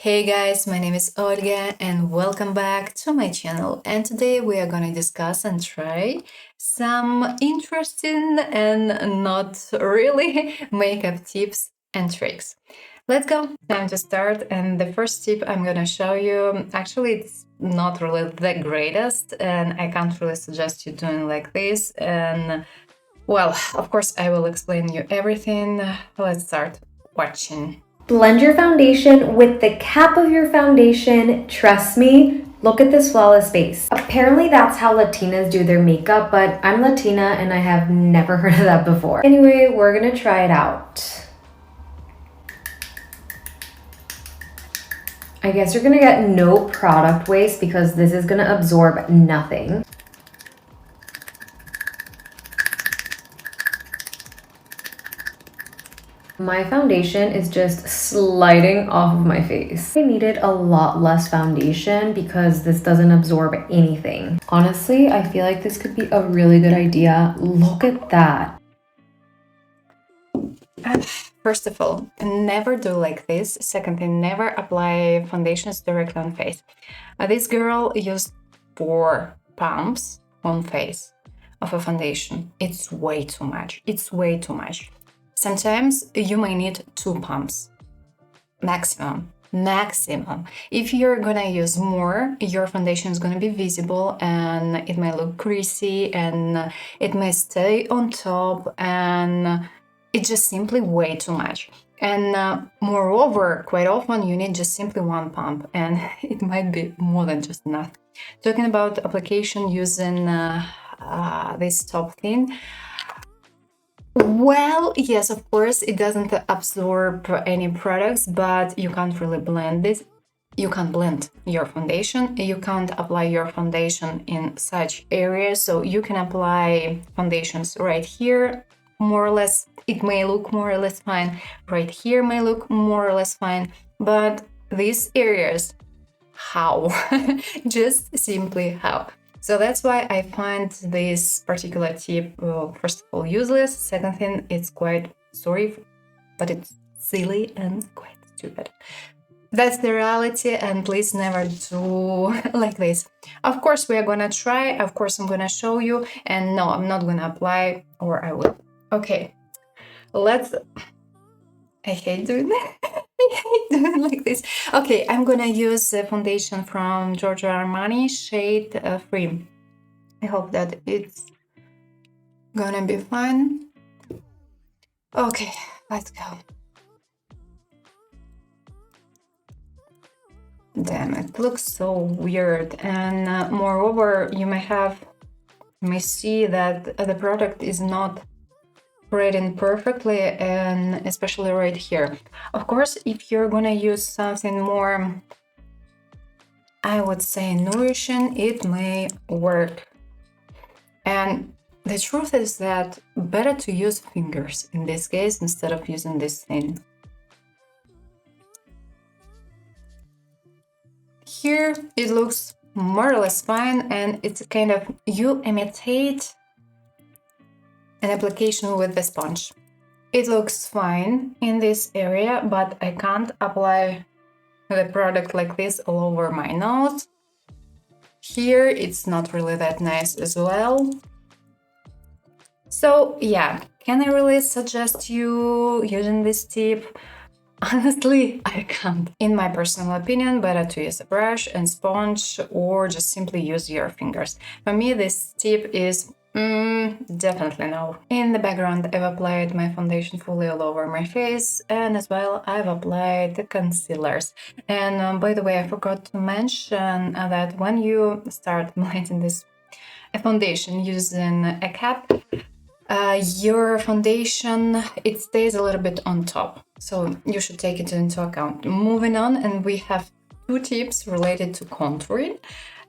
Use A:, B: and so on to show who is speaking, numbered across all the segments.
A: Hey guys, my name is Olga and welcome back to my channel. And today we are going to discuss and try some interesting and not really makeup tips and tricks. Let's go. Time to start. And the first tip I'm going to show you, actually it's not really the greatest and I can't really suggest you doing like this. And well, of course I will explain you everything. Let's start watching.
B: Blend your foundation with the cap of your foundation. Trust me, look at this flawless base. Apparently that's how Latinas do their makeup, but I'm Latina and I have never heard of that before. Anyway, we're gonna try it out. I guess you're gonna get no product waste because this is gonna absorb nothing. My foundation is just sliding off of my face. I needed a lot less foundation because this doesn't absorb anything. Honestly, I feel like this could be a really good idea. Look at that.
A: First of all, never do like this. Second thing, never apply foundations directly on face. This girl used 4 pumps on face of a foundation. It's way too much. It's way too much. Sometimes you may need 2 pumps, maximum. If you're gonna use more, your foundation is gonna be visible and it may look greasy and it may stay on top and it's just simply way too much. And moreover, quite often you need just simply 1 pump and it might be more than just enough. Talking about application using this top thing, well, yes, of course, it doesn't absorb any products, but you can't really blend this. You can't blend your foundation. You can't apply your foundation in such areas. So you can apply foundations right here, more or less. It may look more or less fine. Right here may look more or less fine. But these areas, how? Just simply how? So that's why I find this particular tip, first of all, useless. Second thing, it's quite, sorry, but it's silly and quite stupid. That's the reality, and please never do like this. Of course, we are gonna try. Of course, I'm gonna show you. And no, I'm not gonna apply, or I will. Okay, I hate doing that. I hate doing like this. Okay, I'm gonna use the foundation from Giorgio Armani, shade 3. I hope that it's gonna be fine. Okay, let's go. Damn, it looks so weird. And moreover, you may see that the product is not spreading perfectly, and especially right here. Of course, if you're gonna use something more, I would say, nourishing, it may work. And the truth is that better to use fingers in this case instead of using this thing. Here it looks more or less fine, and it's kind of, you imitate an application with the sponge. It looks fine in this area, but I can't apply the product like this all over my nose. Here it's not really that nice as well. So yeah, can I really suggest you using this tip? Honestly, I can't. In my personal opinion, better to use a brush and sponge or just simply use your fingers. For me, this tip is definitely no. In the background, I've applied my foundation fully all over my face, and as well I've applied the concealers. And by the way, I forgot to mention that when you start blending this foundation using a cap, your foundation, it stays a little bit on top. So you should take it into account. Moving on, and we have 2 tips related to contouring.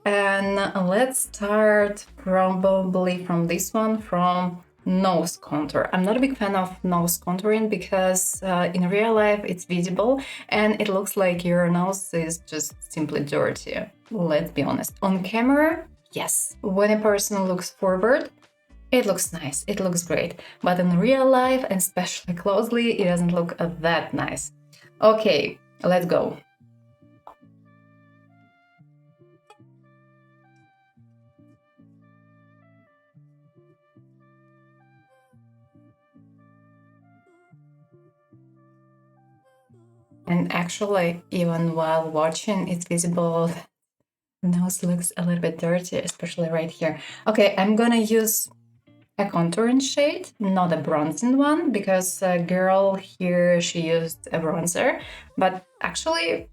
A: And let's start probably from this one, from nose contour. I'm not a big fan of nose contouring because in real life it's visible and it looks like your nose is just simply dirty. Let's be honest. On camera, yes. When a person looks forward, it looks nice, it looks great. But in real life, and especially closely, it doesn't look that nice. Okay, let's go. And actually, even while watching, it's visible that the nose looks a little bit dirty, especially right here. Okay, I'm gonna use a contouring shade, not a bronzing one, because a girl here, she used a bronzer, but actually,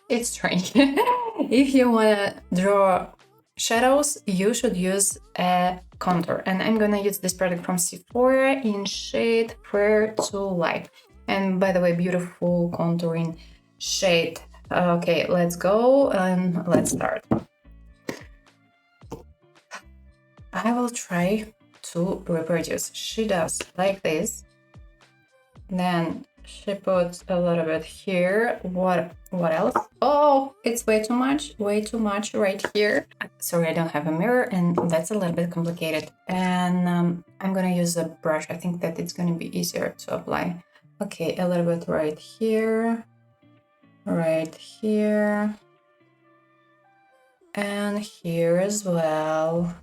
A: it's strange. If you wanna draw shadows, you should use a contour. And I'm gonna use this product from Sephora in shade Fair to Light. And by the way, beautiful contouring shade. Okay, let's go and let's start. I will try to reproduce. She does like this. Then she puts a little bit here. What else? Oh, it's way too much right here. Sorry, I don't have a mirror, and that's a little bit complicated. And I'm gonna use a brush. I think that it's gonna be easier to apply. Okay, a little bit right here, and here as well.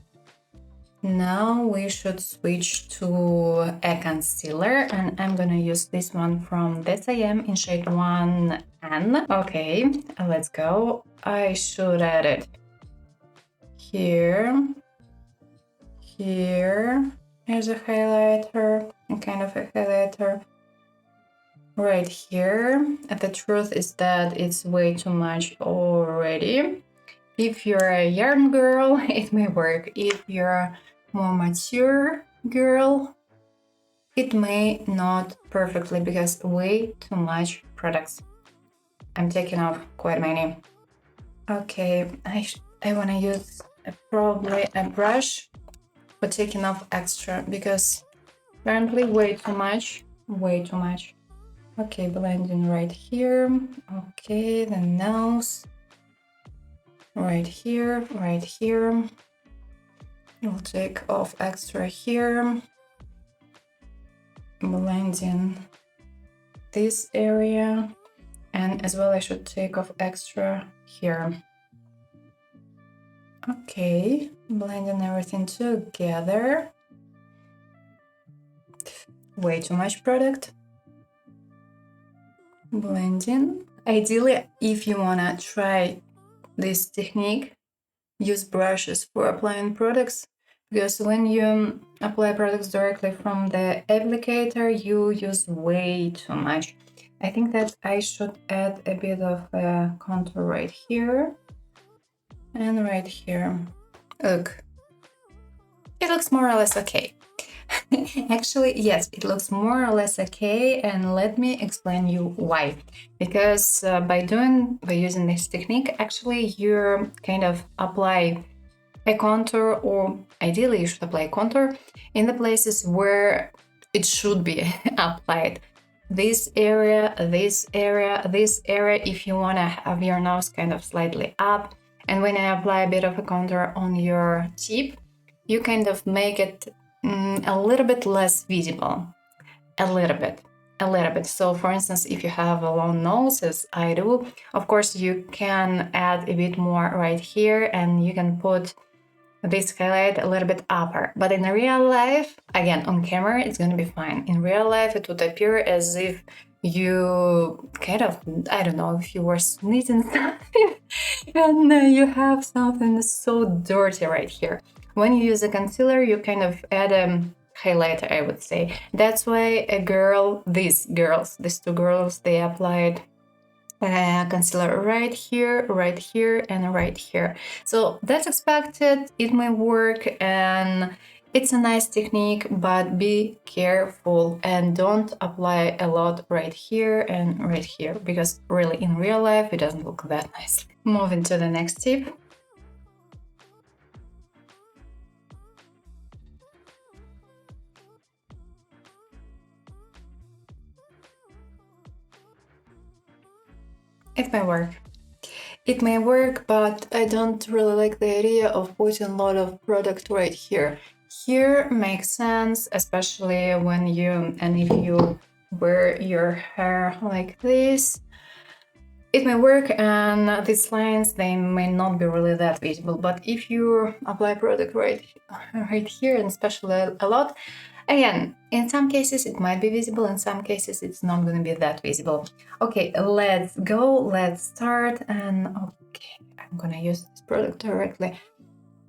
A: Now we should switch to a concealer, and I'm gonna use this one from Danessa in shade 1N. Okay, let's go. I should add it here. Here's a highlighter, kind of a highlighter. Right here. And the truth is that it's way too much already. If you're a yarn girl, it may work. If you're a more mature girl, it may not perfectly because way too much products. I'm taking off quite many. Okay, I want to use probably a brush for taking off extra because apparently way too much. Okay, blending right here. Okay, the nose. Right here. We'll take off extra here. Blending this area. And as well, I should take off extra here. Okay, blending everything together. Way too much product. Blending. Ideally, if you wanna try this technique, use brushes for applying products, because when you apply products directly from the applicator, you use way too much. I think that I should add a bit of a contour right here and right here. Look, it looks more or less okay. Actually, yes, it looks more or less okay, and let me explain you why. Because by using this technique, actually you kind of apply a contour, or ideally you should apply a contour in the places where it should be applied. This area, if you want to have your nose kind of slightly up, and when I apply a bit of a contour on your tip, you kind of make it a little bit less visible, a little bit. So for instance, if you have a long nose, as I do, of course you can add a bit more right here, and you can put this highlight a little bit upper. But in real life, again, on camera, it's gonna be fine. In real life, it would appear as if you kind of, I don't know, if you were sneezing something and you have something so dirty right here. When you use a concealer, you kind of add a highlighter, I would say. That's why these two girls, they applied concealer right here, and right here. So that's expected, it may work, and it's a nice technique, but be careful and don't apply a lot right here and right here, because really in real life it doesn't look that nice. Moving to the next tip. It may work, but I don't really like the idea of putting a lot of product right here. Here makes sense, especially when if you wear your hair like this. It may work, and these lines, they may not be really that visible, but if you apply product right here, and especially a lot, Again, in some cases it might be visible, in some cases it's not going to be that visible. Okay, let's go, let's start. And okay, I'm gonna use this product directly.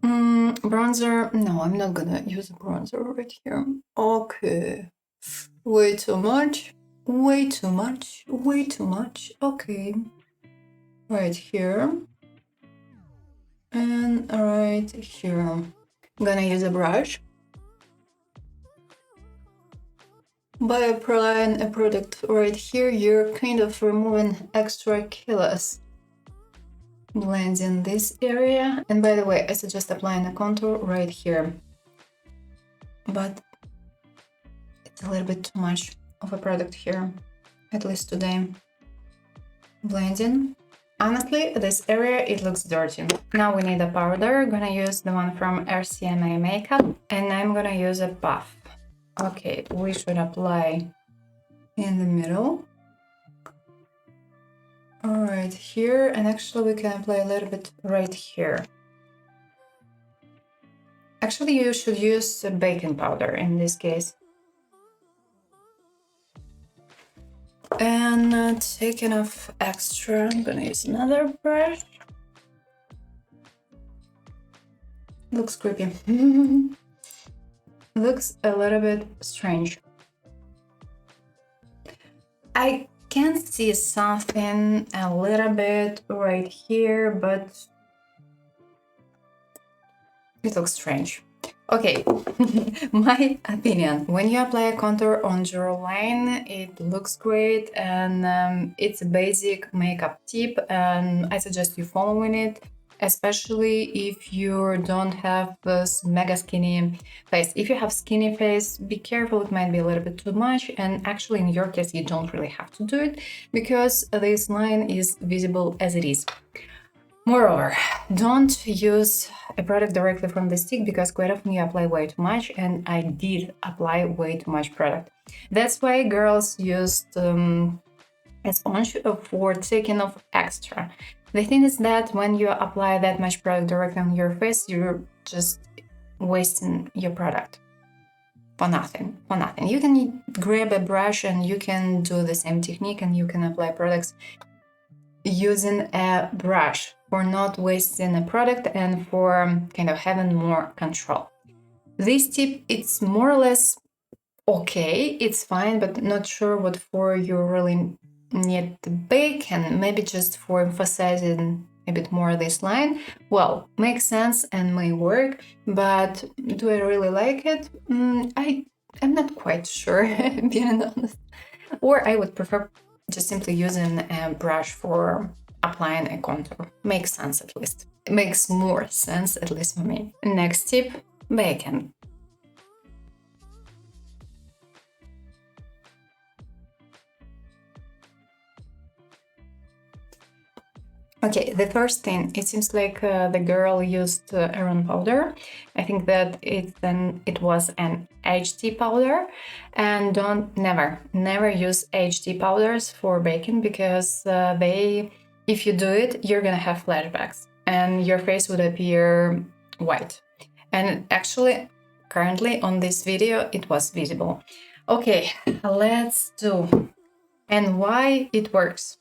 A: Bronzer, no, I'm not gonna use a bronzer right here. Okay, way too much, way too much, way too much. Okay, right here and right here. I'm gonna use a brush. By applying a product right here, you're kind of removing extra kilos. Blending this area. And by the way, I suggest applying a contour right here. But it's a little bit too much of a product here, at least today. Blending. Honestly, this area, it looks dirty. Now we need a powder. I'm gonna use the one from RCMA Makeup. And I'm gonna use a puff. Okay, we should apply in the middle. All right, here, and actually we can apply a little bit right here. Actually, you should use baking powder in this case. And taking off extra, I'm gonna use another brush. Looks creepy. Looks a little bit strange. I can see something a little bit right here, but it looks strange. Okay, my opinion. When you apply a contour on jawline, it looks great, and it's a basic makeup tip, and I suggest you following it, especially if you don't have this mega skinny face. If you have skinny face, be careful, it might be a little bit too much, and actually in your case you don't really have to do it because this line is visible as it is. Moreover, don't use a product directly from the stick because quite often you apply way too much, and I did apply way too much product. That's why girls used a sponge for taking off extra. The thing is that when you apply that much product directly on your face, you're just wasting your product for nothing, for nothing. You can grab a brush and you can do the same technique and you can apply products using a brush for not wasting a product and for kind of having more control. This tip, it's more or less okay, it's fine, but not sure what for you really need to bake, and maybe just for emphasizing a bit more this line. Well, makes sense and may work, but do I really like it? I'm not quite sure, being honest. Or I would prefer just simply using a brush for applying a contour. Makes sense at least. It makes more sense at least for me. Next tip, bacon. Okay, the first thing, it seems like the girl used Aeron powder. I think that it was an HD powder, and never use HD powders for baking because if you do it, you're gonna have flashbacks and your face would appear white. And actually, currently on this video, it was visible. Okay, let's do. And why it works?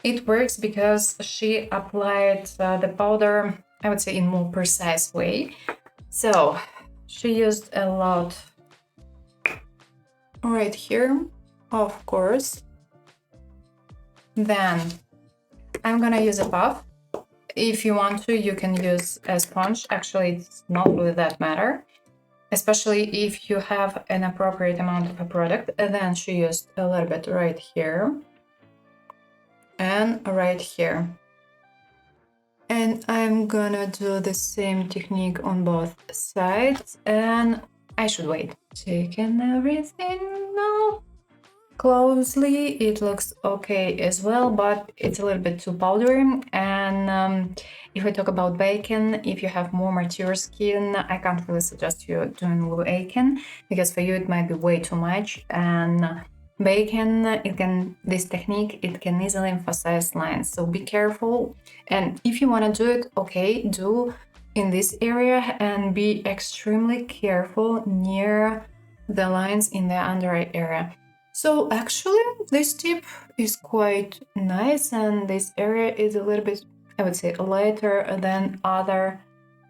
A: It works because she applied the powder, I would say, in more precise way. So she used a lot right here, of course. Then I'm gonna use a puff. If you want to, you can use a sponge. Actually, it's not really that matter, especially if you have an appropriate amount of a product. And then she used a little bit right here and right here. And I'm gonna do the same technique on both sides, and I should wait. Taking everything now closely, it looks okay as well, but it's a little bit too powdery. And if we talk about bacon, if you have more mature skin, I can't really suggest you doing bacon because for you it might be way too much. And bacon, this technique, it can easily emphasize lines, so be careful. And if you want to do it, okay, do in this area and be extremely careful near the lines in the under eye area. So actually this tip is quite nice, and this area is a little bit, I would say, lighter than other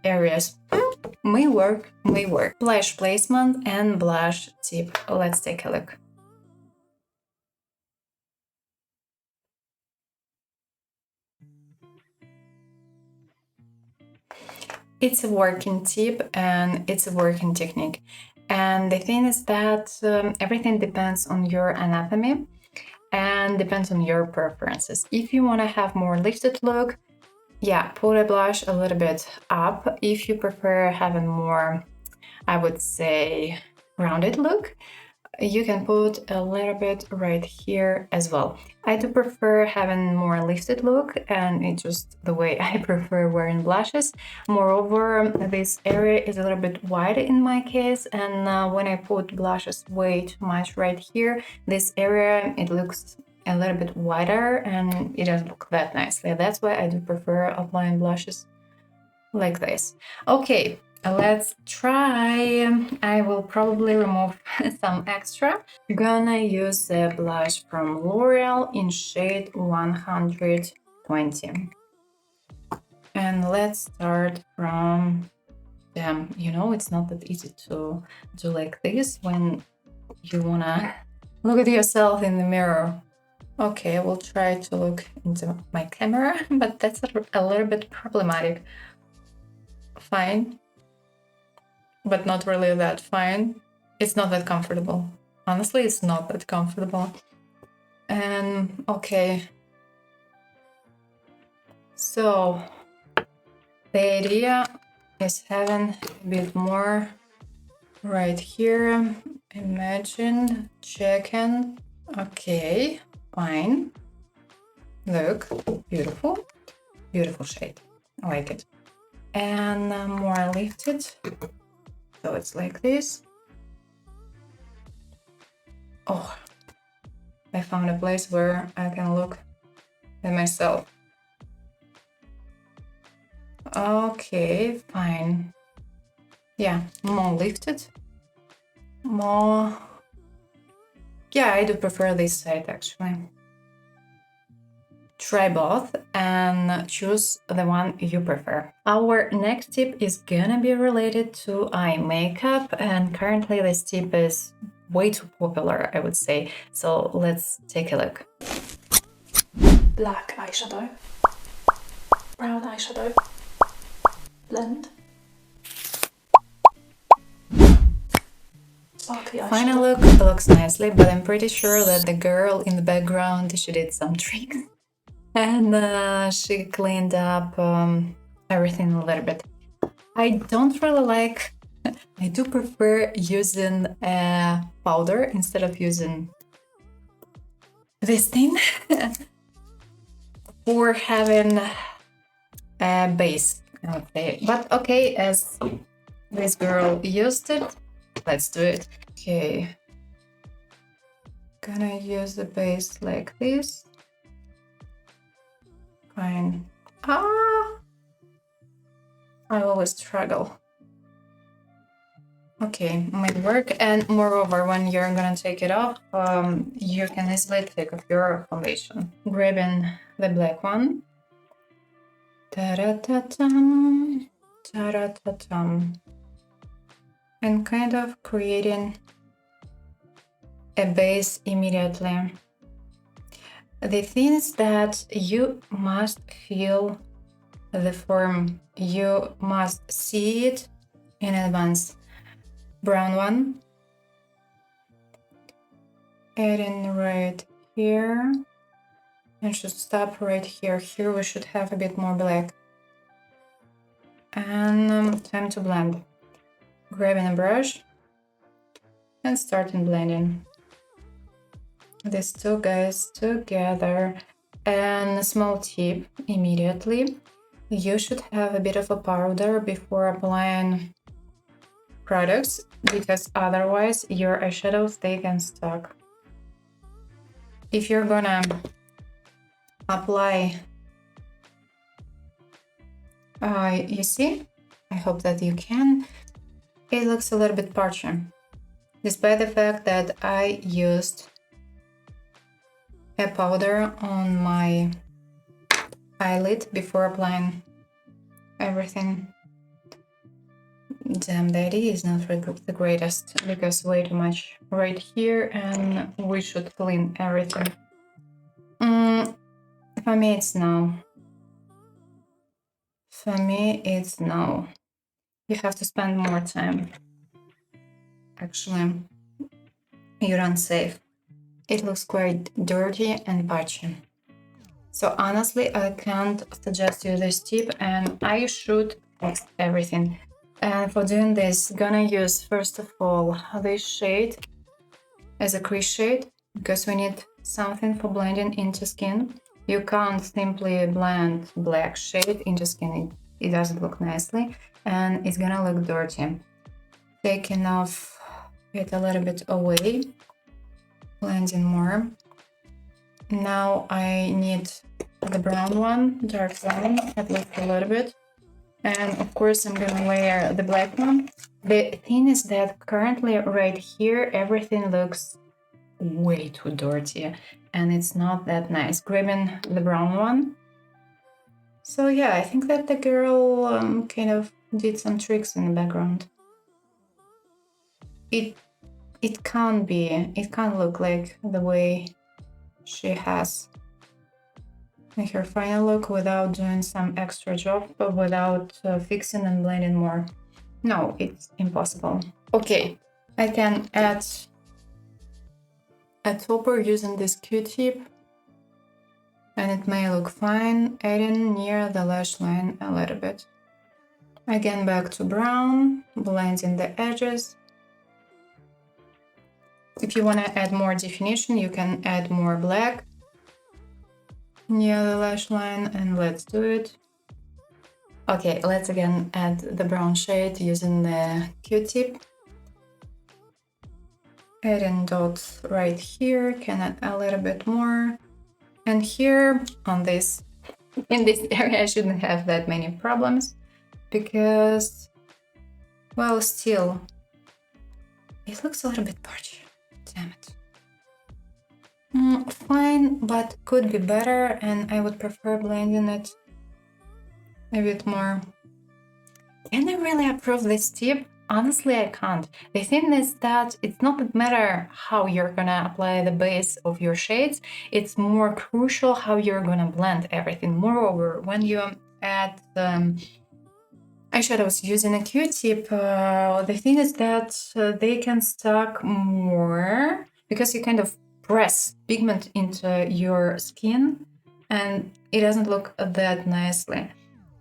A: areas. May work, may work. Blush placement and blush tip. Let's take a look. It's a working tip and it's a working technique. And the thing is that everything depends on your anatomy and depends on your preferences. If you want to have more lifted look, yeah, put a blush a little bit up. If you prefer having more, I would say, rounded look, you can put a little bit right here as well. I do prefer having more lifted look, and it's just the way I prefer wearing blushes. Moreover, this area is a little bit wide in my case, and when I put blushes way too much right here, this area, it looks a little bit wider and it doesn't look that nicely. That's why I do prefer applying blushes like this. Okay, let's try. I will probably remove some extra. I'm gonna use the blush from L'Oreal in shade 120. And let's start from them. You know, it's not that easy to do like this when you wanna look at yourself in the mirror. Okay, I will try to look into my camera, but that's a little bit problematic. Fine, but not really that fine. It's not that comfortable. Honestly, it's not that comfortable. And okay, so the idea is having a bit more right here. Imagine, checking. Okay, fine. Look, beautiful, beautiful shade. I like it. And more lifted. So it's like this. Oh, I found a place where I can look at myself. Okay, fine. Yeah, more lifted. More... Yeah, I do prefer this side actually. Try both and choose the one you prefer. Our next tip is gonna be related to eye makeup, and currently this tip is way too popular, I would say. So let's take a look.
C: Black eyeshadow, brown eyeshadow, blend, sparkly eyeshadow.
A: Final look looks nicely, but I'm pretty sure that the girl in the background, she did some tricks. And she cleaned up everything a little bit. I don't really like, I do prefer using a powder instead of using this thing for having a base, I would say. But okay, as this girl used it, let's do it. Okay, gonna use the base like this. Fine. I always struggle. Okay, might work. And moreover, when you're gonna take it off, you can easily take off your foundation. Grabbing the black one. Ta-da-ta-tum, ta-da-ta-tum. And kind of creating a base immediately. The thing is that you must feel the form, you must see it in advance. Brown one, adding right here, and should stop right here. Here we should have a bit more black. And time to blend. Grabbing a brush and starting blending these two guys together. And a small tip immediately, you should have a bit of a powder before applying products, because otherwise your eyeshadows, they can stuck. If you're gonna apply, you see, I hope that you can, it looks a little bit parched. despite the fact that I used a powder on my eyelid before applying everything. Damn, the idea is not the greatest because way too much right here and we should clean everything. For me it's no. For me it's no. You have to spend more time. Actually, you're unsafe. It looks quite dirty and patchy. So honestly, I can't suggest you this tip and I should fix everything. And for doing this, gonna use first of all this shade as a crease shade because we need something for blending into skin. You can't simply blend black shade into skin, it doesn't look nicely and it's gonna look dirty. Taking off it a little bit away, blending more. Now I need the brown one, dark brown, at least a little bit. And of course I'm gonna layer the black one. The thing is that currently right here everything looks way too dirty and it's not that nice. Grabbing the brown one. So yeah, I think that the girl kind of did some tricks in the background. It can't look like the way she has in her final look without doing some extra job, but without fixing and blending more. No, it's impossible. Okay, I can add a topper using this Q-tip and it may look fine, adding near the lash line a little bit. Again, back to brown, blending the edges. If you want to add more definition, you can add more black near the lash line, and let's do it. Okay, let's again add the brown shade using the Q-tip. Adding dots right here, can add a little bit more. And here on this, in this area, I shouldn't have that many problems because, well, still, it looks a little bit patchy. Damn it. Fine, but could be better, and I would prefer blending it a bit more. Can I really approve this tip? Honestly, I can't. The thing is that it's not matter how you're gonna apply the base of your shades, it's more crucial how you're gonna blend everything. Moreover, when you add eyeshadows using a Q-tip, the thing is that they can stuck more because you kind of press pigment into your skin and it doesn't look that nicely.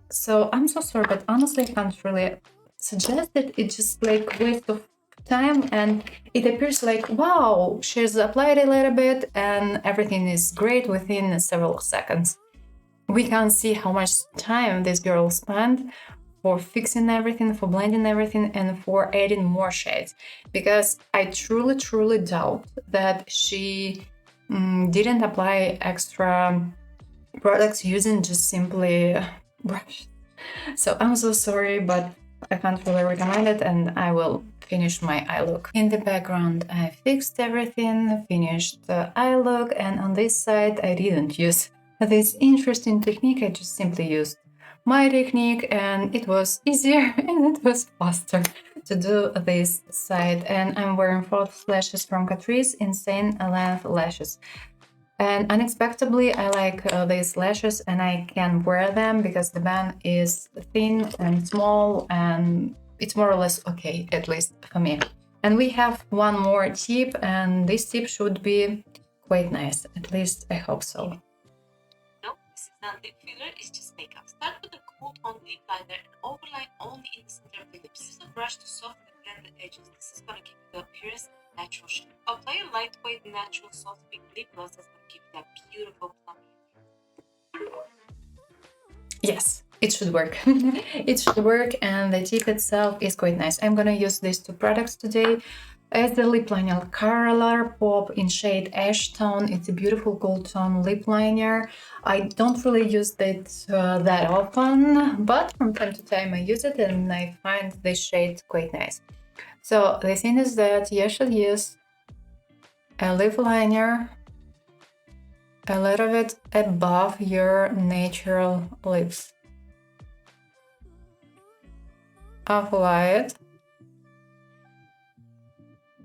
A: So I'm so sorry, but honestly I can't really suggest it. It's just like waste of time and it appears like, wow, she's applied a little bit and everything is great within several seconds. We can't see how much time this girl spent for fixing everything, for blending everything, and for adding more shades. Because I truly doubt that she didn't apply extra products using just simply brush. So I'm so sorry, but I can't really recommend it and I will finish my eye look. In the background I fixed everything, finished the eye look, and on this side I didn't use this interesting technique, I just simply used my technique and it was easier and it was faster to do this side. And I'm wearing false lashes from Catrice, insane length lashes. And unexpectedly I like these lashes and I can wear them because the band is thin and small and it's more or less okay, at least for me. And we have one more tip and this tip should be quite nice, at least I hope so.
D: No, this is not lip filler, it's just makeup. Start with a cool on lip liner and overline only in the center of the lips. Use a brush to soften and blend the edges. This is gonna give you the appearance of natural shade. Apply a lightweight, natural, soft pink lip gloss that's gonna give you that beautiful plummy.
A: Yes, it should work. It should work and the tip itself is quite nice. I'm gonna use these two products today. As the lip liner Color Pop in shade Ash Tone. It's a beautiful gold tone lip liner. I don't really use it that often, but from time to time I use it and I find this shade quite nice. So the thing is that you should use a lip liner a little bit above your natural lips. Apply it.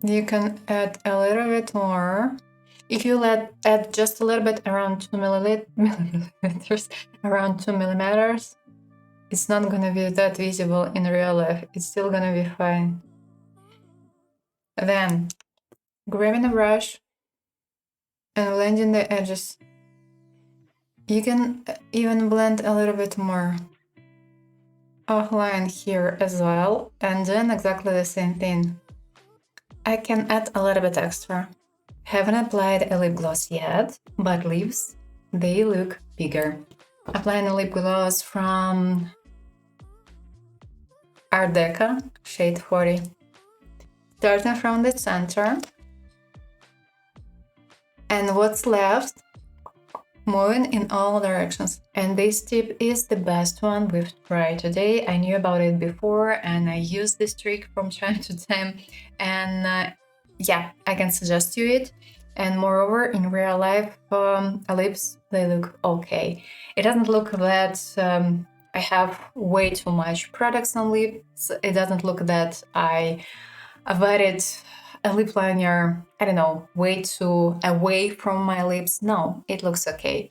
A: You can add a little bit more. If you add just a little bit, around 2 milliliters, around 2 millimeters, it's not gonna be that visible in real life. It's still gonna be fine. Then, grabbing a brush and blending the edges. You can even blend a little bit more. Outline here as well, and then exactly the same thing. I can add a little bit extra. Haven't applied a lip gloss yet, but lips, they look bigger. Applying a lip gloss from Art Deco, shade 40. Starting from the center. And what's left? Moving in all directions. And this tip is the best one we've tried today. I knew about it before and I use this trick from time to time. And yeah, I can suggest you it. And moreover, in real life, lips, they look okay. It doesn't look that I have way too much products on lips. It doesn't look that I added a lip liner, I don't know, way too away from my lips. No, it looks okay.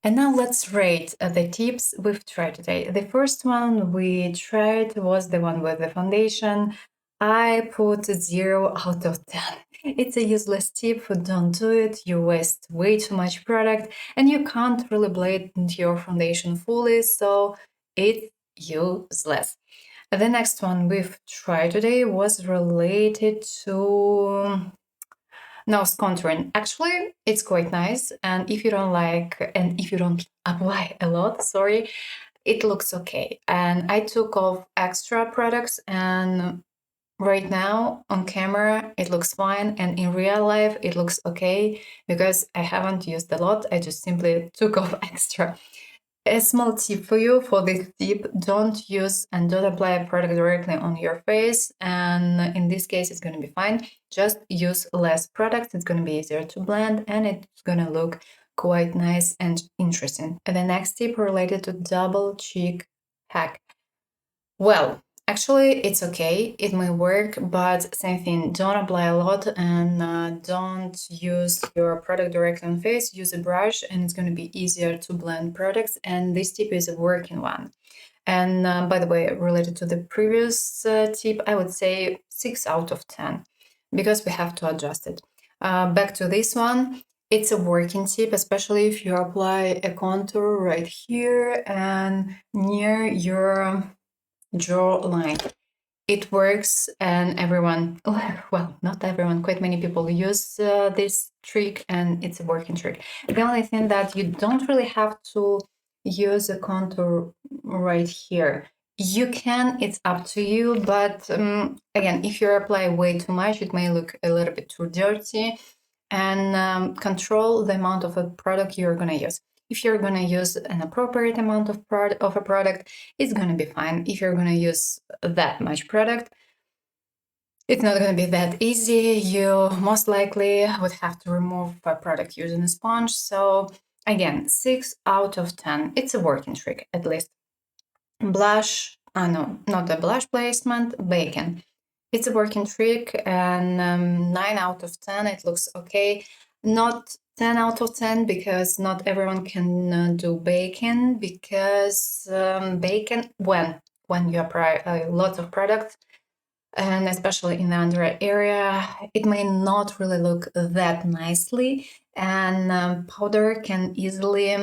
A: And now let's rate the tips we've tried today. The first one we tried was the one with the foundation. I put 0 out of 10. It's a useless tip, don't do it, you waste way too much product and you can't really blend your foundation fully, so it's useless. The next one we've tried today was related to nose contouring. Actually, it's quite nice, and if you don't like, and if you don't apply a lot, sorry, it looks okay. And I took off extra products, and right now on camera it looks fine, and in real life it looks okay because I haven't used a lot. I just simply took off extra. A small tip for you for this tip: don't use and don't apply a product directly on your face, and in this case it's going to be fine. Just use less products, it's going to be easier to blend and it's going to look quite nice and interesting. And the next tip related to double cheek hack. Well, actually it's okay, it may work, but same thing, don't apply a lot and don't use your product directly on face. Use a brush and it's going to be easier to blend products, and this tip is a working one. And by the way, related to the previous tip, I would say 6 out of 10 because we have to adjust it. Back to this one, it's a working tip, especially if you apply a contour right here and near your jawline. It works, and everyone, well, not everyone, quite many people use this trick, and it's a working trick. The only thing that you don't really have to use a contour right here. You can, it's up to you, but again, if you apply way too much, it may look a little bit too dirty, and control the amount of a product you're going to use. If you're going to use an appropriate amount of a product, it's going to be fine. If you're going to use that much product, it's not going to be that easy. You most likely would have to remove a product using a sponge. So again, 6 out of 10. It's a working trick, at least. Blush, no, not a blush placement, bacon. It's a working trick, and 9 out of 10. It looks okay. Not 10 out of 10 because not everyone can do bacon, because bacon, when you apply a lot of products, and especially in the under area, it may not really look that nicely, and powder can easily,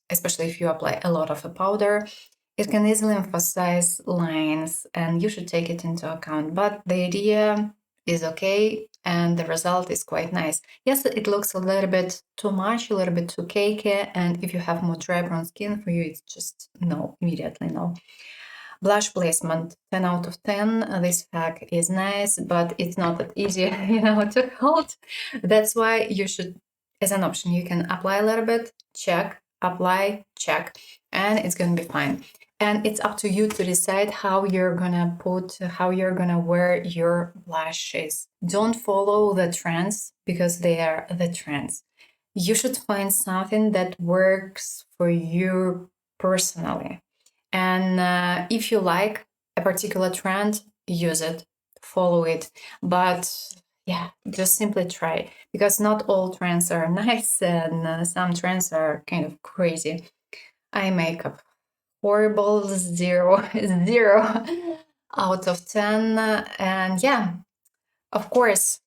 A: especially if you apply a lot of a powder, it can easily emphasize lines, and you should take it into account. But the idea is okay, and the result is quite nice. Yes, it looks a little bit too much, a little bit too cakey, and if you have more dry brown skin, for you it's just no, immediately no. Blush placement, 10 out of 10. This hack is nice, but it's not that easy, to hold. That's why you should, as an option, you can apply a little bit, check, apply, check, and it's going to be fine. And it's up to you to decide how you're gonna wear your blushes. Don't follow the trends because they are the trends. You should find something that works for you personally. And if you like a particular trend, use it, follow it. But yeah, just simply try, because not all trends are nice, and some trends are kind of crazy. Eye makeup, horrible, 0 out of 10. And yeah, of course,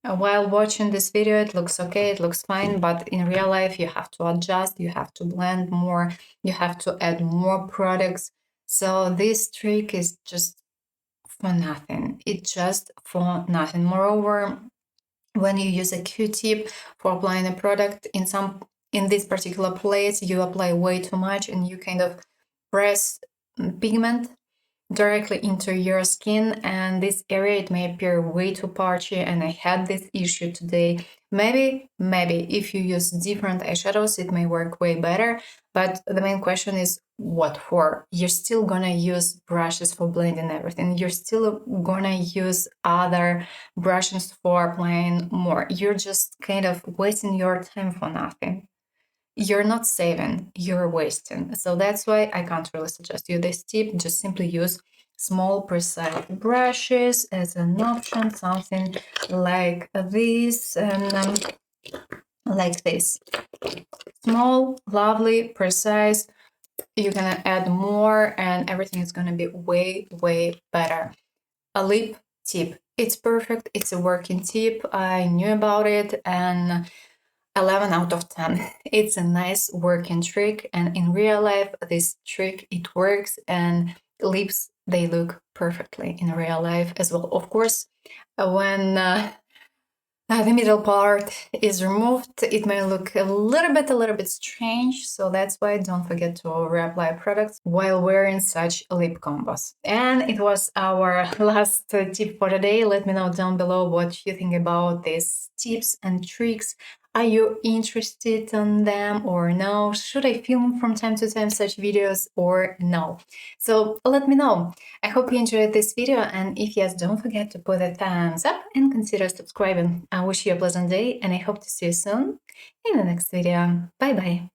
A: while watching this video, it looks okay, it looks fine, but in real life, you have to adjust, you have to blend more, you have to add more products. So this trick is just for nothing. It's just for nothing. Moreover, when you use a Q-tip for applying a product in this particular place, you apply way too much and you kind of press pigment directly into your skin, and this area, it may appear way too patchy, and I had this issue today. Maybe if you use different eyeshadows, it may work way better, but the main question is what for? You're still gonna use brushes for blending everything. You're still gonna use other brushes for applying more. You're just kind of wasting your time for nothing. You're not saving, you're wasting. So that's why I can't really suggest you this tip. Just simply use small precise brushes as an option, something like this and like this. Small, lovely, precise. You're gonna add more and everything is gonna be way better. A lip tip. It's perfect, it's a working tip. I knew about it and 11 out of 10. It's a nice working trick, and in real life, this trick, it works, and lips, they look perfectly in real life as well. Of course, when the middle part is removed, it may look a little bit strange, so that's why don't forget to reapply products while wearing such lip combos. And it was our last tip for today. Let me know down below what you think about these tips and tricks. Are you interested in them or no? Should I film from time to time such videos or no? So let me know. I hope you enjoyed this video, and if yes, don't forget to put a thumbs up and consider subscribing. I wish you a pleasant day, and I hope to see you soon in the next video. Bye bye!